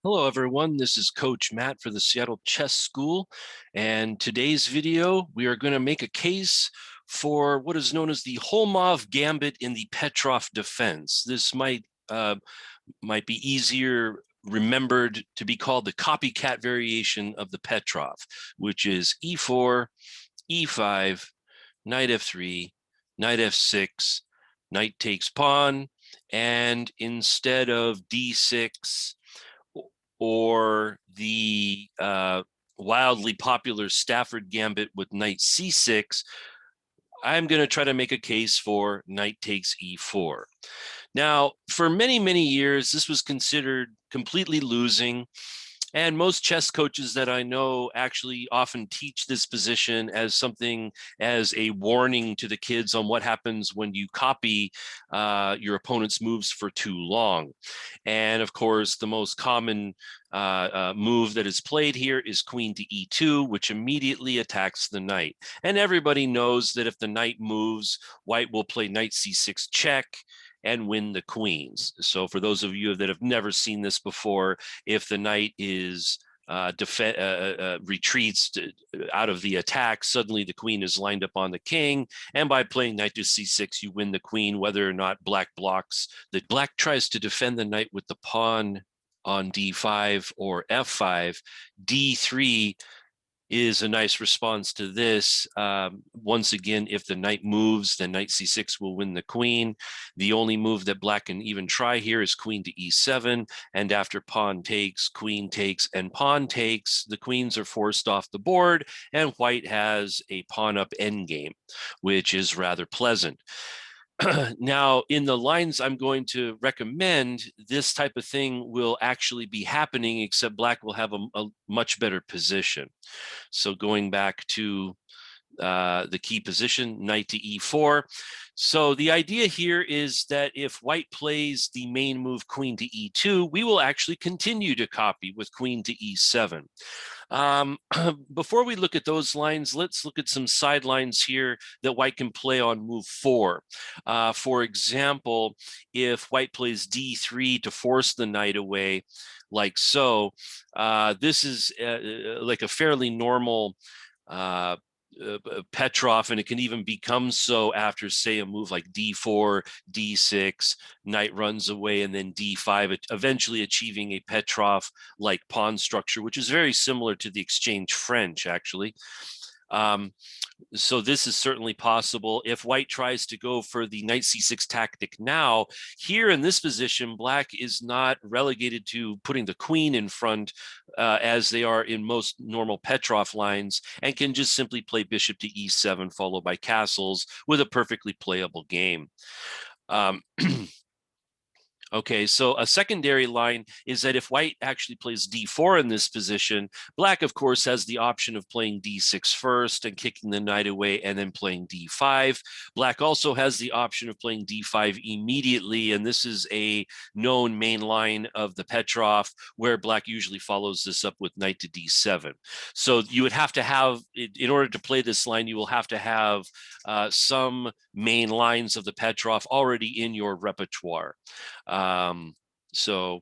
Hello everyone, this is Coach Matt for the Seattle Chess School, and today's video we are going to make a case for what is known as the Holmov Gambit in the Petroff defense. This might be easier remembered to be called the copycat variation of the Petroff, which is e4, e5, knight f3, knight f6, knight takes pawn, and instead of d6 or the wildly popular Stafford Gambit with knight c6, I'm going to try to make a case for knight takes e4. Now, for many, many years, this was considered completely losing. And most chess coaches that I know actually often teach this position as something as a warning to the kids on what happens when you copy your opponent's moves for too long. And of course, the most common move that is played here is queen to e2, which immediately attacks the knight. And everybody knows that if the knight moves, white will play knight c6 check and win the queens. So for those of you that have never seen this before, if the knight is retreats out of the attack, suddenly the queen is lined up on the king, and by playing knight to c6, you win the queen, whether or not black blocks. The black tries to defend the knight with the pawn on d5 or f5. d3 is a nice response to this. Once again, if the knight moves, then knight c6 will win the queen. The only move that black can even try here is queen to e7, and after pawn takes, queen takes, and pawn takes, the queens are forced off the board, and white has a pawn up endgame, which is rather pleasant. Now, in the lines I'm going to recommend, this type of thing will actually be happening, except black will have a much better position. So going back to the key position, knight to e4. So the idea here is that if white plays the main move queen to e2, we will actually continue to copy with queen to e7. Before we look at those lines, let's look at some sidelines here that white can play on move 4. For example, if white plays d3 to force the knight away, like so, this is like a fairly normal Petroff, and it can even become so after, say, a move like d4, d6, knight runs away, and then d5, eventually achieving a Petroff-like pawn structure, which is very similar to the exchange French, actually. So this is certainly possible. If white tries to go for the knight c6 tactic now, here in this position, black is not relegated to putting the queen in front as they are in most normal Petroff lines, and can just simply play bishop to e7 followed by castles with a perfectly playable game. Okay, so a secondary line is that if white actually plays d4 in this position, black, of course, has the option of playing d6 first and kicking the knight away and then playing d5. Black also has the option of playing d5 immediately, and this is a known main line of the Petroff, where black usually follows this up with knight to d7. So you would have to have, in order to play this line, you will have to have some main lines of the Petroff already in your repertoire. So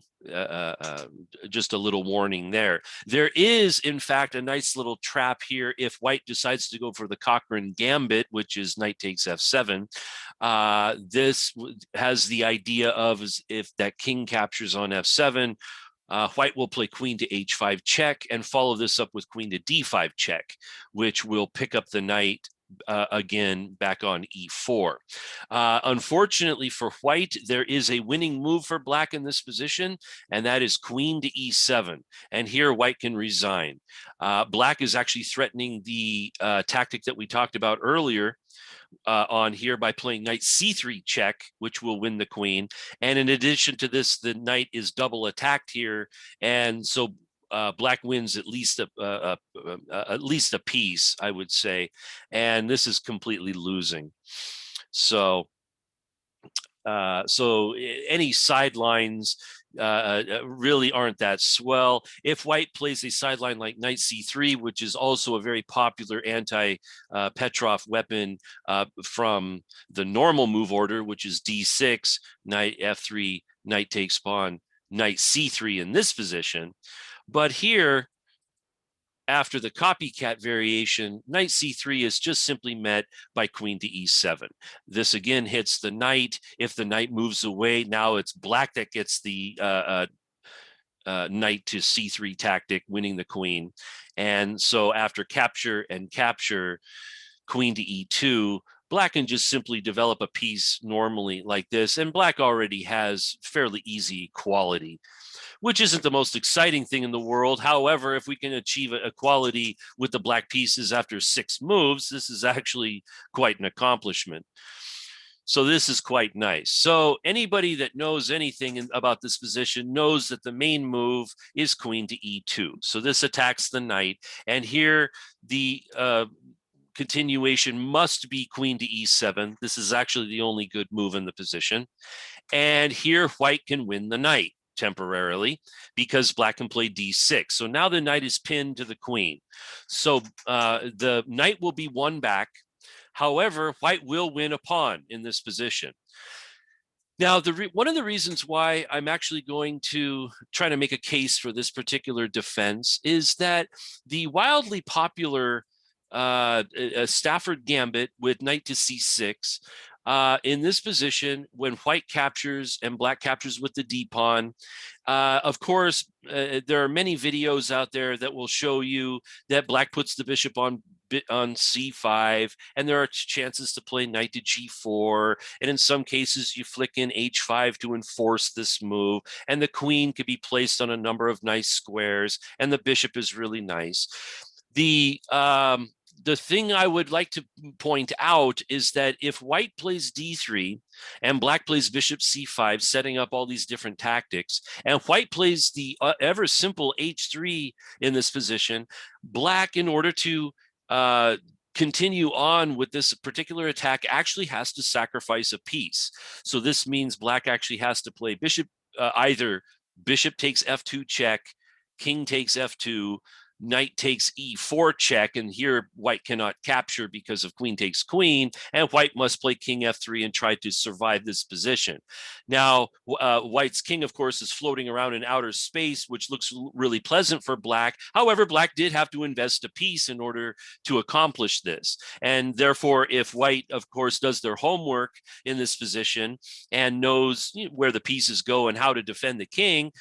just a little warning there. There is, in fact, a nice little trap here if white decides to go for the Cochrane Gambit, which is knight takes f7. This has the idea of if that king captures on f7, white will play queen to h5 check and follow this up with queen to d5 check, which will pick up the knight again back on e4. Unfortunately for white, there is a winning move for black in this position, and that is queen to e7. And here white can resign. Black is actually threatening the tactic that we talked about earlier on here by playing knight c3 check, which will win the queen. And in addition to this, the knight is double attacked here, and so black wins at least a piece, I would say, and this is completely losing. So any sidelines really aren't that swell. If white plays a sideline like knight c3, which is also a very popular anti-Petroff weapon from the normal move order, which is d6, knight f3, knight takes pawn, knight c3 in this position. But here, after the copycat variation, knight c3 is just simply met by queen to e7. This again hits the knight. If the knight moves away, now it's black that gets the knight to c3 tactic, winning the queen. And so after capture and capture, queen to e2, black can just simply develop a piece normally like this. And black already has fairly easy equality, which isn't the most exciting thing in the world. However, if we can achieve equality with the black pieces after 6 moves, this is actually quite an accomplishment. So this is quite nice. So anybody that knows anything about this position knows that the main move is queen to e2. So this attacks the knight. And here the continuation must be queen to e7. This is actually the only good move in the position. And here white can win the knight temporarily because black can play d6. So now the knight is pinned to the queen. So the knight will be won back. However, white will win a pawn in this position. Now, one of the reasons why I'm actually going to try to make a case for this particular defense is that the wildly popular Stafford gambit with knight to c6, in this position, when white captures and black captures with the d pawn, of course, there are many videos out there that will show you that black puts the bishop on c5, and there are chances to play knight to g4, and in some cases you flick in h5 to enforce this move, and the queen could be placed on a number of nice squares, and the bishop is really nice. The thing I would like to point out is that if white plays d3 and black plays bishop c5, setting up all these different tactics, and white plays the ever simple h3 in this position, black, in order to continue on with this particular attack, actually has to sacrifice a piece. So this means black actually has to play bishop, either bishop takes f2 check, king takes f2, knight takes e4 check, and here white cannot capture because of queen takes queen, and white must play king f3 and try to survive this position. Now, white's king, of course, is floating around in outer space, which looks really pleasant for black. However, black did have to invest a piece in order to accomplish this. And therefore, if white, of course, does their homework in this position and knows where the pieces go and how to defend the king,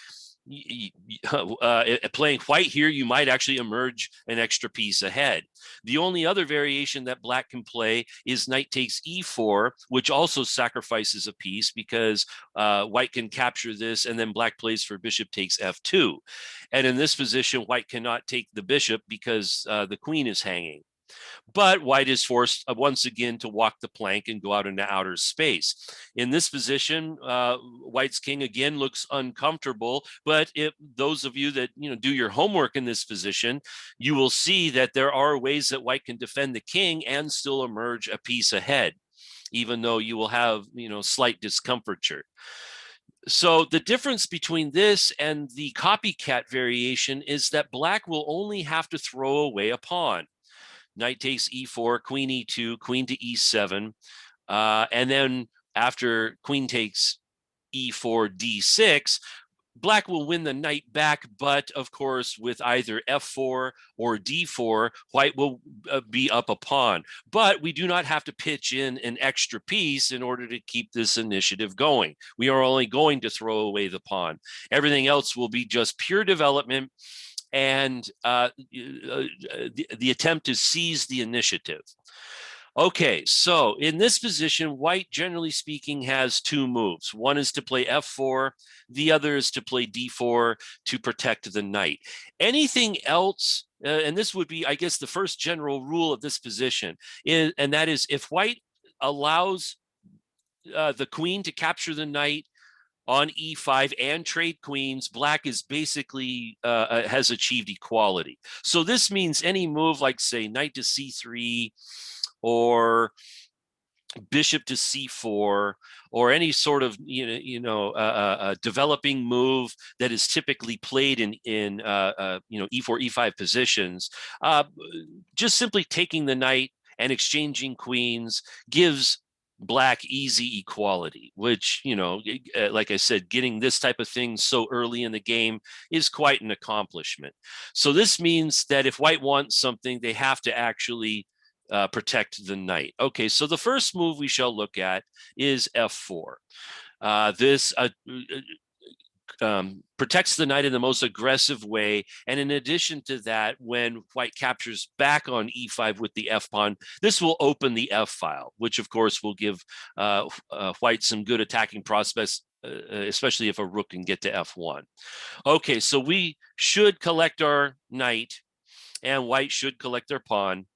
playing white here, you might actually emerge an extra piece ahead. The only other variation that black can play is knight takes e4, which also sacrifices a piece because white can capture this, and then black plays for bishop takes f2. And in this position, white cannot take the bishop because the queen is hanging. But white is forced once again to walk the plank and go out into outer space. In this position, white's king again looks uncomfortable, but if those of you that do your homework in this position, you will see that there are ways that white can defend the king and still emerge a piece ahead, even though you will have slight discomfiture. So the difference between this and the copycat variation is that black will only have to throw away a pawn. Knight takes e4, queen e2, queen to e7, and then after queen takes e4, d6, black will win the knight back, but of course, with either f4 or d4, white will be up a pawn. But we do not have to pitch in an extra piece in order to keep this initiative going. We are only going to throw away the pawn. Everything else will be just pure development and the attempt to seize the initiative. Okay, so in this position, white, generally speaking, has 2 moves. One is to play f4, the other is to play d4 to protect the knight. Anything else, and this would be, I guess, the first general rule of this position, and that is if white allows the queen to capture the knight on e5 and trade queens, black is basically has achieved equality. So this means any move like, say, knight to c3 or bishop to c4 or any sort of developing move that is typically played in e4 e5 positions, just simply taking the knight and exchanging queens gives black easy equality, which, like I said, getting this type of thing so early in the game is quite an accomplishment. So this means that if white wants something, they have to actually protect the knight. Okay, so the first move we shall look at is f4. This protects the knight in the most aggressive way. And in addition to that, when white captures back on e5 with the f pawn, this will open the f file, which of course will give white some good attacking prospects, especially if a rook can get to f1. Okay, so we should collect our knight, and white should collect their pawn.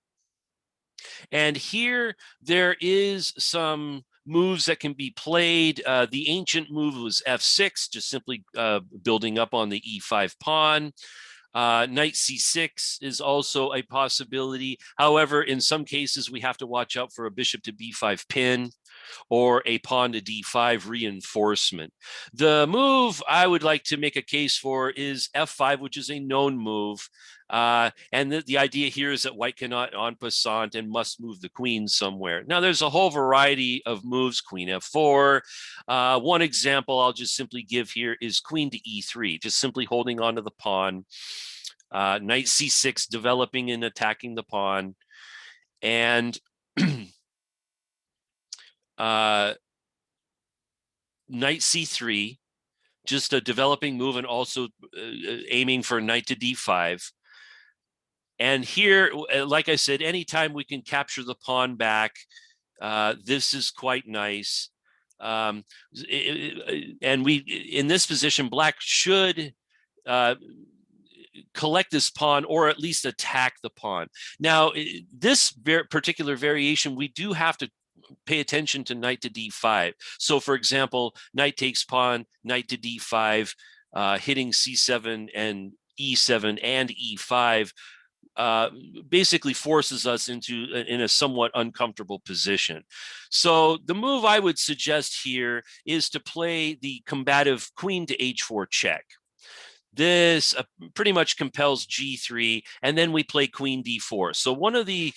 And here there is some moves that can be played. The ancient move was f6, just simply building up on the e5 pawn. Knight c6 is also a possibility. However, in some cases, we have to watch out for a bishop to b5 pin or a pawn to d5 reinforcement. The move I would like to make a case for is f5, which is a known move. And the idea here is that white cannot en passant and must move the queen somewhere. Now, there's a whole variety of moves, queen f4. One example I'll just simply give here is queen to e3, just simply holding onto the pawn. Knight c6, developing and attacking the pawn. And knight c3, just a developing move and also aiming for knight to d5. And here, like I said, anytime we can capture the pawn back, this is quite nice. And in this position, black should collect this pawn or at least attack the pawn. Now, this particular variation, we do have to pay attention to knight to d5. So, for example, knight takes pawn, knight to d5, hitting c7 and e7 and e5. Basically forces us in a somewhat uncomfortable position. So the move I would suggest here is to play the combative queen to h4 check. This pretty much compels g3, and then we play queen d4. So one of the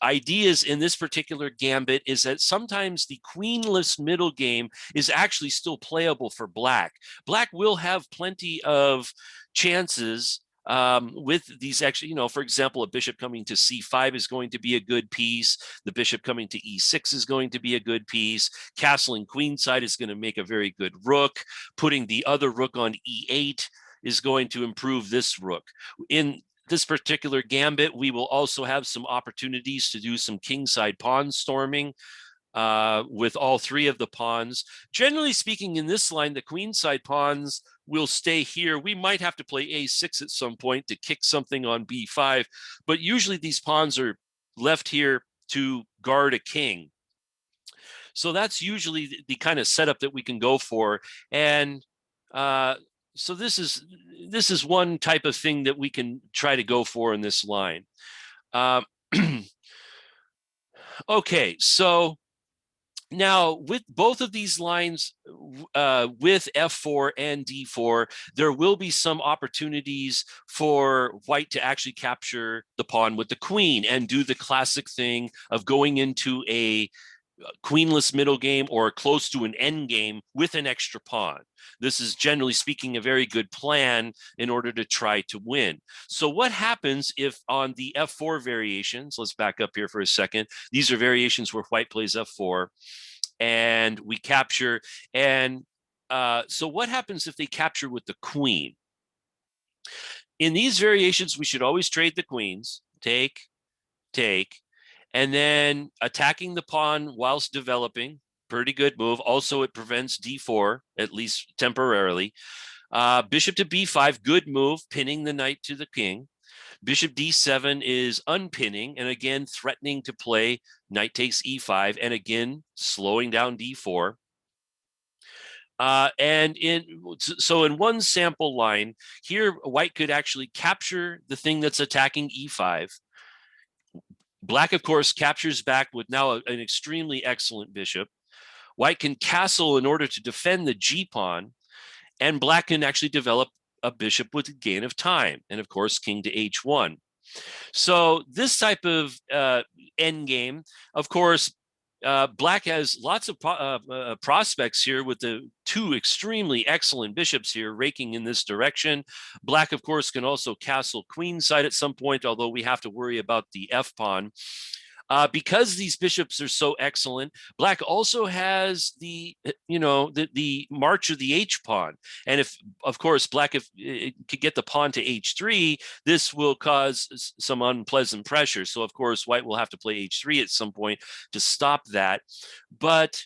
ideas in this particular gambit is that sometimes the queenless middle game is actually still playable for black. Black will have plenty of chances with these actually, for example, a bishop coming to c5 is going to be a good piece. The bishop coming to e6 is going to be a good piece. Castling queenside is going to make a very good rook. Putting the other rook on e8 is going to improve this rook. In this particular gambit, we will also have some opportunities to do some kingside pawn storming with all three of the pawns. Generally speaking, in this line, the queenside pawns will stay here. We might have to play a6 at some point to kick something on b5, but usually these pawns are left here to guard a king. So that's usually the kind of setup that we can go for. And so this is one type of thing that we can try to go for in this line. Okay, so now, with both of these lines, with f4 and d4, there will be some opportunities for white to actually capture the pawn with the queen and do the classic thing of going into a queenless middle game or close to an end game with an extra pawn. This is, generally speaking, a very good plan in order to try to win. So what happens if on the f4 variations, let's back up here for a second. These are variations where white plays f4 and we capture. And so what happens if they capture with the queen? In these variations, we should always trade the queens, take, and then attacking the pawn whilst developing. Pretty good move. Also, it prevents d4, at least temporarily. Bishop to b5, good move, pinning the knight to the king. Bishop d7 is unpinning, and again, threatening to play knight takes e5, and again, slowing down d4. So in one sample line, here, white could actually capture the thing that's attacking e5. Black, of course, captures back with now an extremely excellent bishop. White can castle in order to defend the g-pawn, and black can actually develop a bishop with a gain of time, and of course, king to h1. So this type of endgame, of course, Black has lots of prospects here with the two extremely excellent bishops here raking in this direction. Black, of course, can also castle queenside at some point, although we have to worry about the F pawn. Because these bishops are so excellent, Black also has the march of the H pawn, and if, of course, Black if it could get the pawn to H3, this will cause some unpleasant pressure. So, of course, White will have to play H3 at some point to stop that. But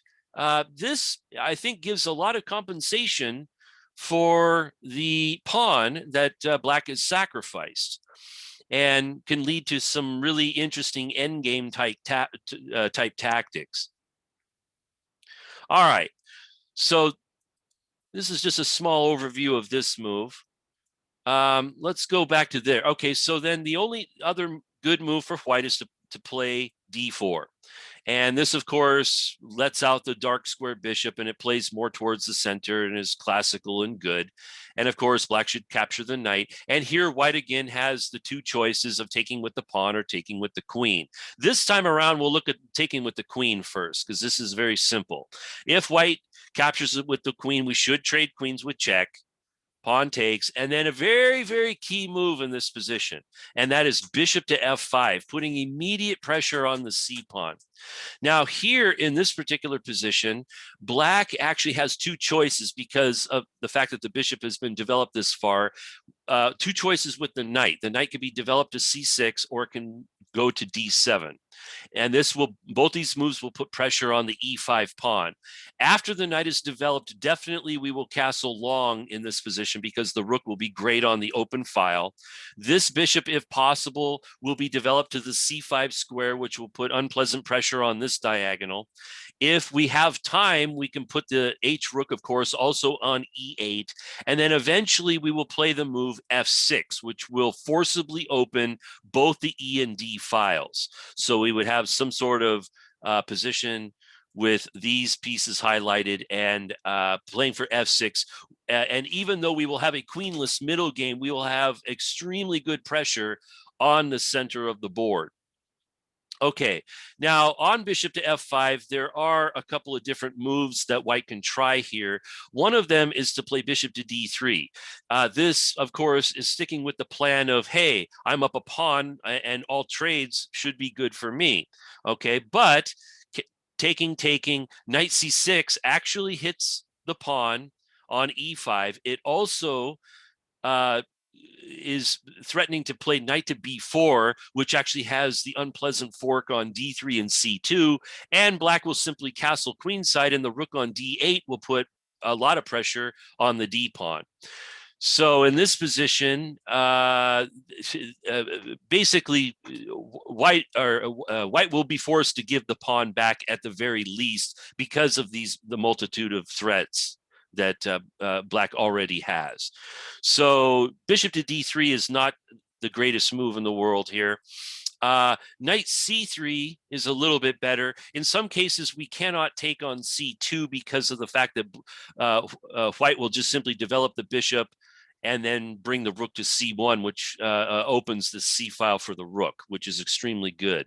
this, I think, gives a lot of compensation for the pawn that Black has sacrificed, and can lead to some really interesting endgame type tactics. All right, so this is just a small overview of this move. Let's go back to there. Okay, so then the only other good move for White is to play d4. And this, of course, lets out the dark square bishop, and it plays more towards the center and is classical and good. And of course, Black should capture the knight. And here, White again has the two choices of taking with the pawn or taking with the queen. This time around, we'll look at taking with the queen first, because this is very simple. If White captures it with the queen, we should trade queens with check. Pawn takes, and then a very, very key move in this position, and that is bishop to f5, putting immediate pressure on the c pawn. Now, here in this particular position, Black actually has two choices because of the fact that the bishop has been developed this far. Two choices with the knight. The knight can be developed to c6 or it can go to d7. And both these moves will put pressure on the e5 pawn. After the knight is developed, definitely we will castle long in this position because the rook will be great on the open file. This bishop, if possible, will be developed to the c5 square, which will put unpleasant pressure on this diagonal. If we have time, we can put the h rook, of course, also on e8. And then eventually we will play the move f6, which will forcibly open both the e and d files. So we would have some sort of position with these pieces highlighted and playing for f6. And even though we will have a queenless middle game, we will have extremely good pressure on the center of the board. Okay, now on bishop to f5, there are a couple of different moves that White can try here. One of them is to play bishop to d3. This, of course, is sticking with the plan of, hey, I'm up a pawn and all trades should be good for me. Okay, but taking, knight c6 actually hits the pawn on e5. It also is threatening to play knight to b4, which actually has the unpleasant fork on d3 and c2, and Black will simply castle queenside, and the rook on d8 will put a lot of pressure on the d pawn. So in this position, basically, White will be forced to give the pawn back at the very least because of the multitude of threats that Black already has. So bishop to d3 is not the greatest move in the world here. Knight c3 is a little bit better. In some cases, we cannot take on c2 because of the fact that White will just simply develop the bishop and then bring the rook to c1, which opens the c file for the rook, which is extremely good.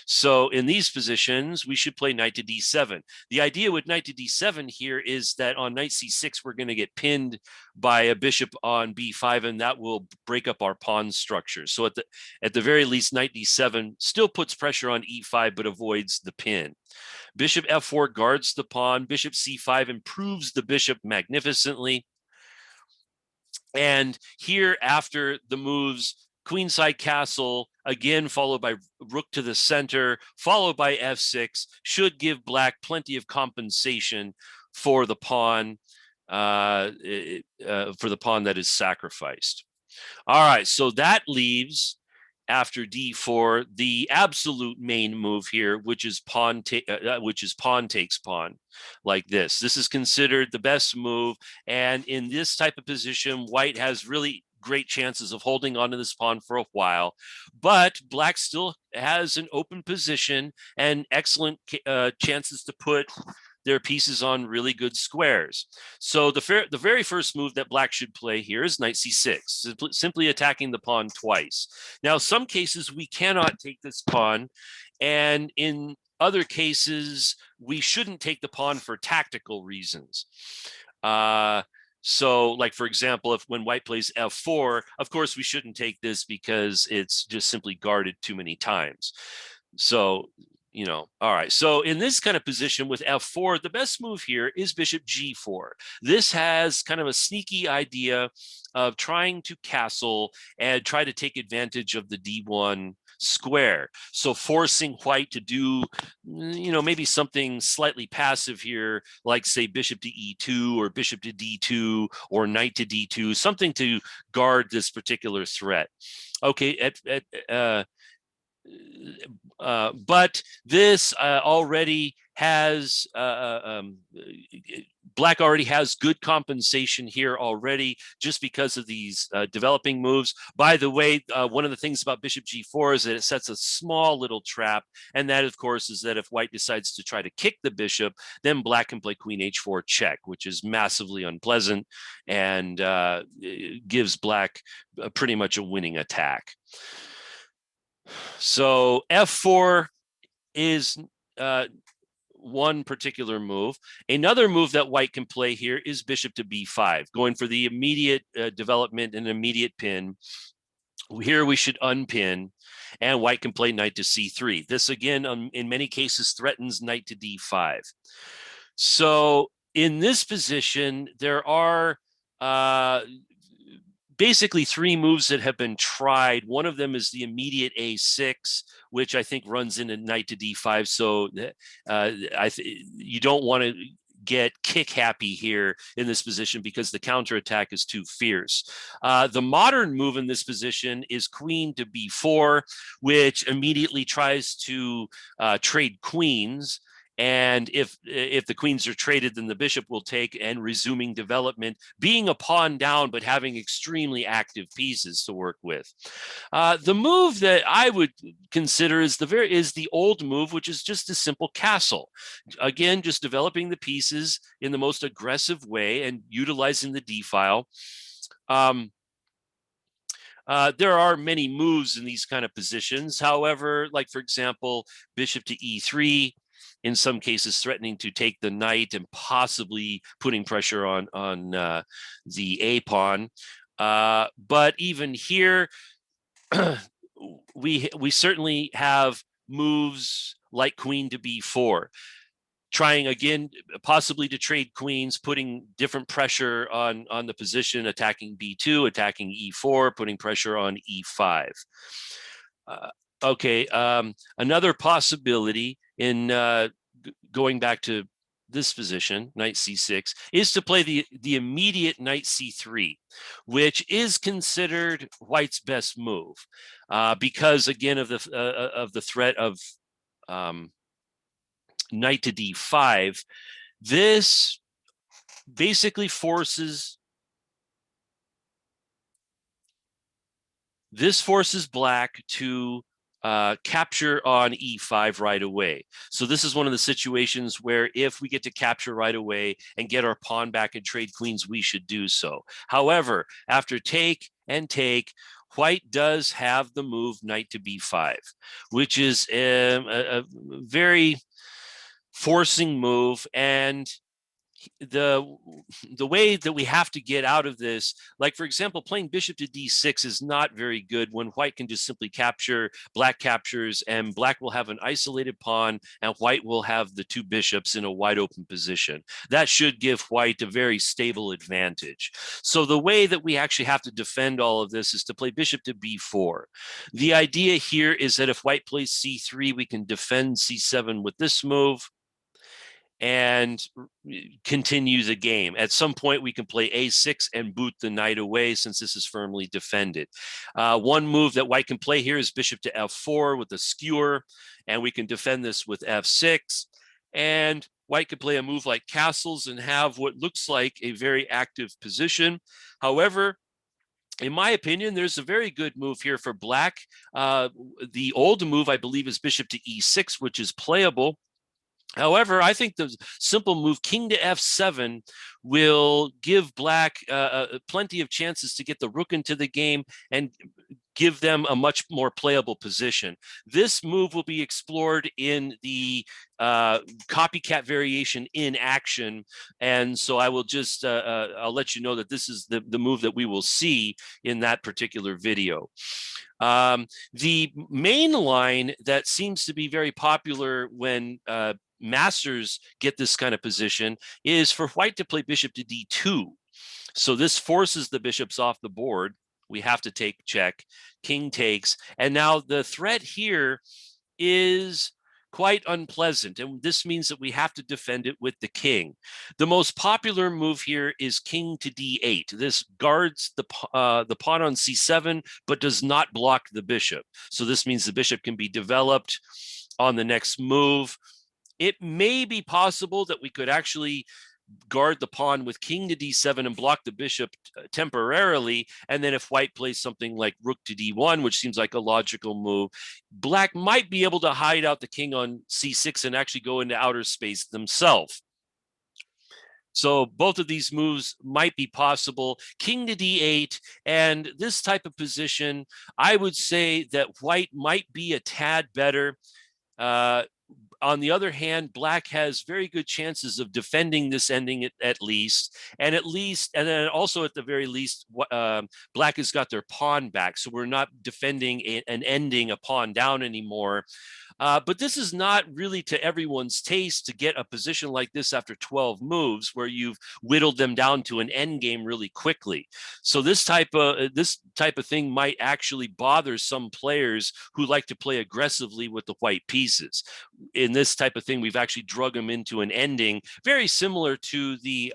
So in these positions, we should play knight to d7. The idea with knight to d7 here is that on knight c6, we're going to get pinned by a bishop on b5, and that will break up our pawn structure. So at the very least, knight d7 still puts pressure on e5, but avoids the pin. Bishop f4 guards the pawn. Bishop c5 improves the bishop magnificently. And here, after the moves, queenside castle, again followed by rook to the center, followed by f6, should give Black plenty of compensation for the pawn that is sacrificed. All right, so that leaves, after d4, the absolute main move here, which is pawn takes pawn, like this. This is considered the best move, and in this type of position, White has really great chances of holding on to this pawn for a while, but Black still has an open position and excellent chances to put their pieces on really good squares. So the very first move that Black should play here is knight c6, simply attacking the pawn twice. Now, some cases we cannot take this pawn, and in other cases, we shouldn't take the pawn for tactical reasons. So like, for example, if when white plays f4, of course, we shouldn't take this because it's just simply guarded too many times. So, all right. So in this kind of position with f4, the best move here is bishop g4. This has kind of a sneaky idea of trying to castle and try to take advantage of the d1 square. So forcing white to do, maybe something slightly passive here, like say bishop to e2 or bishop to d2 or knight to d2, something to guard this particular threat. Okay, but this already has black already has good compensation here already just because of these developing moves. By the way, one of the things about bishop g4 is that it sets a small little trap, and that, of course, is that if white decides to try to kick the bishop, then black can play queen h4 check, which is massively unpleasant and gives black pretty much a winning attack. So f4 is one particular move. Another move that white can play here is bishop to b5, going for the immediate development and immediate pin. Here we should unpin, and white can play knight to c3. This, again, in many cases, threatens knight to d5. So in this position, there are basically three moves that have been tried. One of them is the immediate a6, which I think runs into knight to d5. So you don't want to get kick happy here in this position because the counterattack is too fierce. The modern move in this position is queen to b4, which immediately tries to trade queens. And if the queens are traded, then the bishop will take, and resuming development, being a pawn down, but having extremely active pieces to work with. The move that I would consider is the old move, which is just a simple castle. Again, just developing the pieces in the most aggressive way and utilizing the d file. There are many moves in these kind of positions. However, like, for example, bishop to e3, in some cases threatening to take the knight and possibly putting pressure on the a pawn. But even here, we certainly have moves like queen to b4, trying again possibly to trade queens, putting different pressure on the position, attacking b2, attacking e4, putting pressure on e5. Okay, another possibility in going back to this position, knight c6, is to play the immediate knight c3, which is considered white's best move because, again, of the threat of knight to d5. This basically forces black to capture on e5 right away. So this is one of the situations where if we get to capture right away and get our pawn back and trade queens, we should do so. However, after take and take, white does have the move knight to b5, which is a very forcing move, and the way that we have to get out of this, like, for example, playing bishop to d6 is not very good when white can just simply capture, black captures, and black will have an isolated pawn, and white will have the two bishops in a wide open position. That should give white a very stable advantage. So the way that we actually have to defend all of this is to play bishop to b4. The idea here is that if white plays c3, we can defend c7 with this move and continue the game. At some point, we can play a6 and boot the knight away since this is firmly defended. One move that white can play here is bishop to f4 with a skewer, and we can defend this with f6. And white could play a move like castles and have what looks like a very active position. However, in my opinion, there's a very good move here for black. The old move, I believe, is bishop to e6, which is playable. However, I think the simple move king to f7 will give black plenty of chances to get the rook into the game and give them a much more playable position. This move will be explored in the copycat variation in action. And so I will just, I'll let you know that this is the move that we will see in that particular video. The main line that seems to be very popular when masters get this kind of position is for white to play bishop to d2. So this forces the bishops off the board. We have to take check, king takes, and now the threat here is quite unpleasant, and this means that we have to defend it with the king. The most popular move here is king to d8. This guards the pawn on c7, but does not block the bishop. So this means the bishop can be developed on the next move. It may be possible that we could actually guard the pawn with king to d7 and block the bishop temporarily. And then if white plays something like rook to d1, which seems like a logical move, black might be able to hide out the king on c6 and actually go into outer space themselves. So both of these moves might be possible. King to d8, and this type of position, I would say that white might be a tad better. On the other hand, black has very good chances of defending this ending at least, and then also at the very least, black has got their pawn back, so we're not defending an ending, a pawn down anymore. But this is not really to everyone's taste to get a position like this after 12 moves where you've whittled them down to an end game really quickly. So this type of thing might actually bother some players who like to play aggressively with the white pieces. In this type of thing, we've actually drug them into an ending very similar to the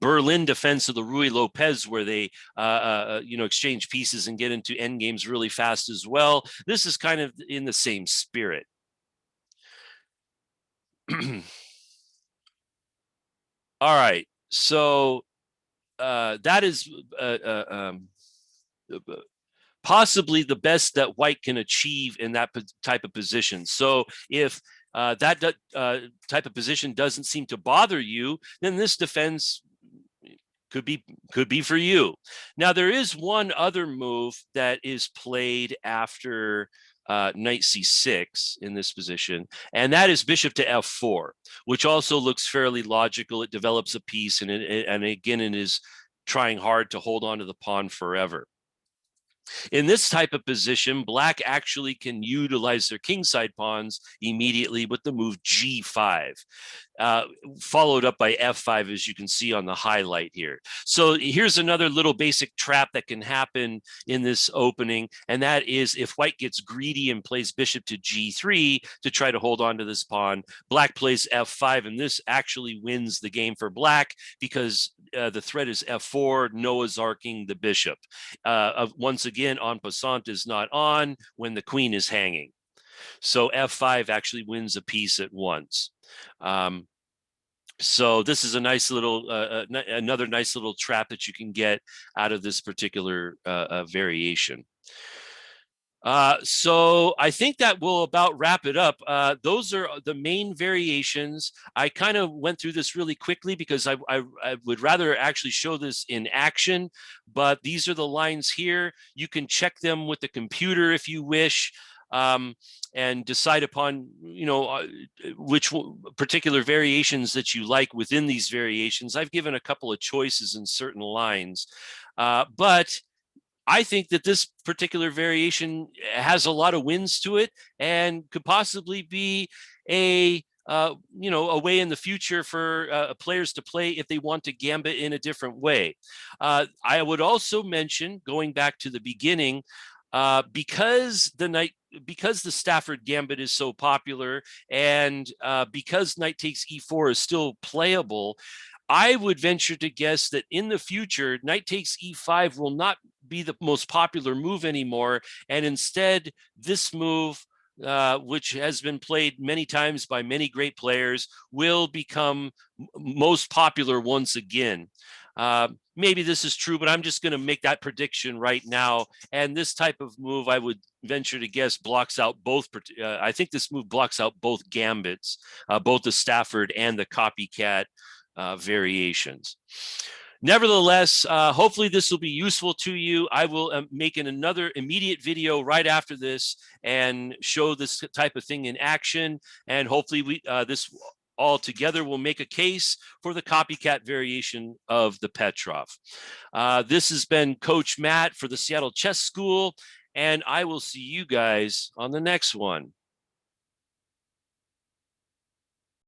Berlin defense of the Ruy Lopez, where they exchange pieces and get into end games really fast as well. This is kind of in the same spirit. All right, so that is possibly the best that white can achieve in that type of position. So if that type of position doesn't seem to bother you, then this defense could be for you. Now, there is one other move that is played after knight c6 in this position, and that is bishop to f4, which also looks fairly logical. It develops a piece, and again, it is trying hard to hold on to the pawn forever. In this type of position, black actually can utilize their kingside pawns immediately with the move g5, followed up by f5, as you can see on the highlight here. So here's another little basic trap that can happen in this opening, and that is if white gets greedy and plays bishop to g3 to try to hold on to this pawn, black plays f5, and this actually wins the game for black because the threat is f4, Noah's arcing the bishop. Once again, en passant is not on when the queen is hanging. So f5 actually wins a piece at once. So this is a nice little, another nice little trap that you can get out of this particular variation. So I think that will about wrap it up. Those are the main variations. I kind of went through this really quickly because I would rather actually show this in action, but these are the lines here. You can check them with the computer if you wish, and decide upon, which particular variations that you like within these variations. I've given a couple of choices in certain lines, but I think that this particular variation has a lot of wins to it and could possibly be a way in the future for players to play if they want to gambit in a different way. I would also mention, going back to the beginning, because the Stafford Gambit is so popular, and because knight takes e4 is still playable, I would venture to guess that in the future, knight takes e5 will not be the most popular move anymore, and instead this move, which has been played many times by many great players, will become most popular once again. Maybe this is true, but I'm just going to make that prediction right now. And this type of move, I would venture to guess, blocks out both. I think this move blocks out both gambits, both the Stafford and the copycat variations. Nevertheless, hopefully this will be useful to you. I will make another immediate video right after this and show this type of thing in action. And hopefully this all together will make a case for the copycat variation of the Petroff. This has been Coach Matt for the Seattle Chess School, and I will see you guys on the next one.